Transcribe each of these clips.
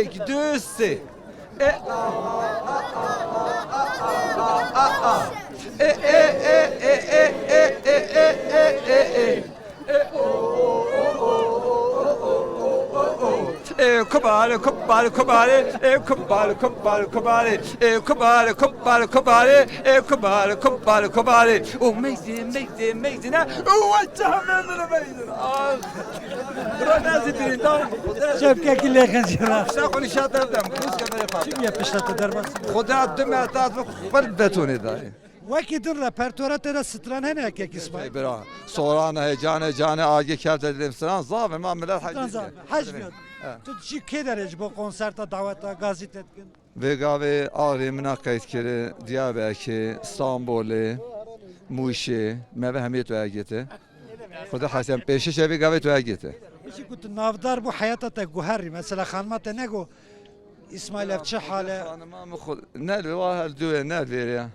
1, 2, 3. Kobale, kobale, kobale, kobale, kobale, kobale, kobale, kobale, kobale, kobale, kobale, kobale. Oh, amazing, amazing, amazing. Oh, what's amazing? Oh, Ronaldo Dirindar. شبكة كلها خنزيرة شاقوني شاطر دم كوس كذا چی يفعل. بیا پشت درباس خدا دم تعرف قلب بتوني ده. وکی دن رپرتورات دا ستران هنه که کسمه برا سوران جانه آگه کرد دیدم سران زاف ما ملت حج. حج بیاد تو چی که درج با کنسرت دعوت گازی تدکن Ve gave Ağrı münakayet kere Diyarbakır, İstanbul, Muşi, meve hemiyet ve gete. Kuda Hasan peşe şevi gave ve gete. بشی کت نافدار بو حیاتت گوهری مثلا خانمات نگو اسماعیل چه حاله Hanımam ne var her düve ne ver ya.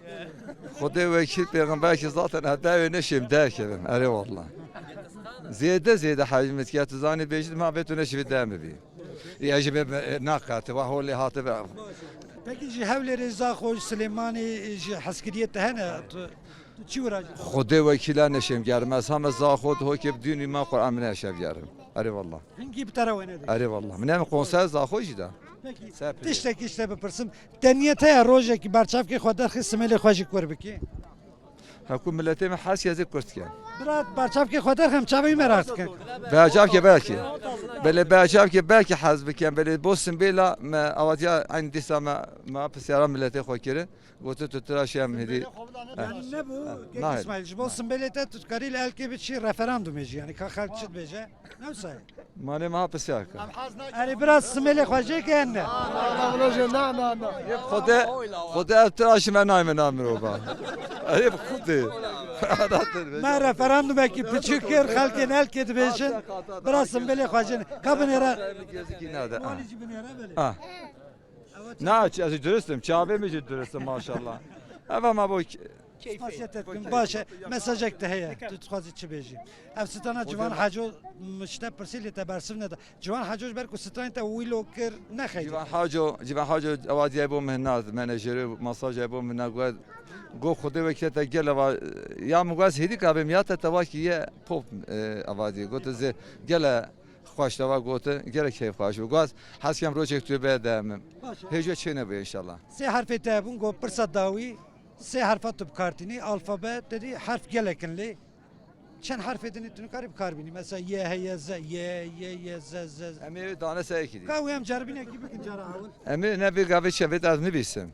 Kuda vekil peygamber ki zaten hada ve neşim der ki ben. Eri valla. Ziyade hacmet ki atızani bejid ma betu neşvi demi bi. Yacib nakat ve holi hatı ve پکی جی حول رضا خوش سلیمانی جی حسکریت هنه تو چی وراج خدا وکیل نشیم گرم از همه زاخود هو که بدون ما قرآن من نشیم گرم. اری والله. هنگی بتره ونه دی اری والله. من هم کنسرت زاخوشی ده. پکی سپری. تشتکی اشته بپرسم دنیت های روزه که برچاف که خود در خیلی سمیل خوشی کور بکی حکومت ملتی من حس یزی کرد کن. برات برچاف که خود در هم چاوی مراد کن بعجاب که belki. بله بعجاب که belki حزب کن بله بوسم بیلا ما اوادیا عندي سما ما بسیارم ملتی خو کره. گفت تو تراشیم هدی. Yani ne bu? Nahil. İsmail, bolsun belete tutkariyle elke bir şey referandum eci yani kalk çıt bece. Ne say? مالی ما بسیار کن. Yani biraz smele hoca ki enne. خدا تراشیم نایم نام رو با. اری خودی. Ma referandum eki piçükür halkın elke de beşin. Biraz smele hoca. Kabın era. Muhalifin era böyle. Ha. Ne aç? Az dürüstüm. Çabe mi dürüstüm maşallah. Evet ama bu Hasiyet etkin başa mesaj ekte heye. Tutkazi çi beji. Ev stana civan haco müşte persili tebersim ne de. Civan haco berku stana te wilo kir ne khaydi. جیوان حاجو اوادی ابو مهناز منیجر مساج ابو مهنا گو خدا وکیت گل و یا مگاز هدی که میات تواکی یه پاپ اوادی گوت ز گل خوش توا گوت گل کیف خوش گاز حس کم روچک تو بدم هیچ چی نه به ان شاء الله Se harfi tabun go pırsa davi. Se harfa tüp kartini alfabet dedi harf gelekinli. Çen harf edini tünü karib karbini. Mesela ye heye ze ye z z. امی دانه سه کی Kavu hem carbine gibi ki cara havul. امی نبی گاوی چه از میبیسم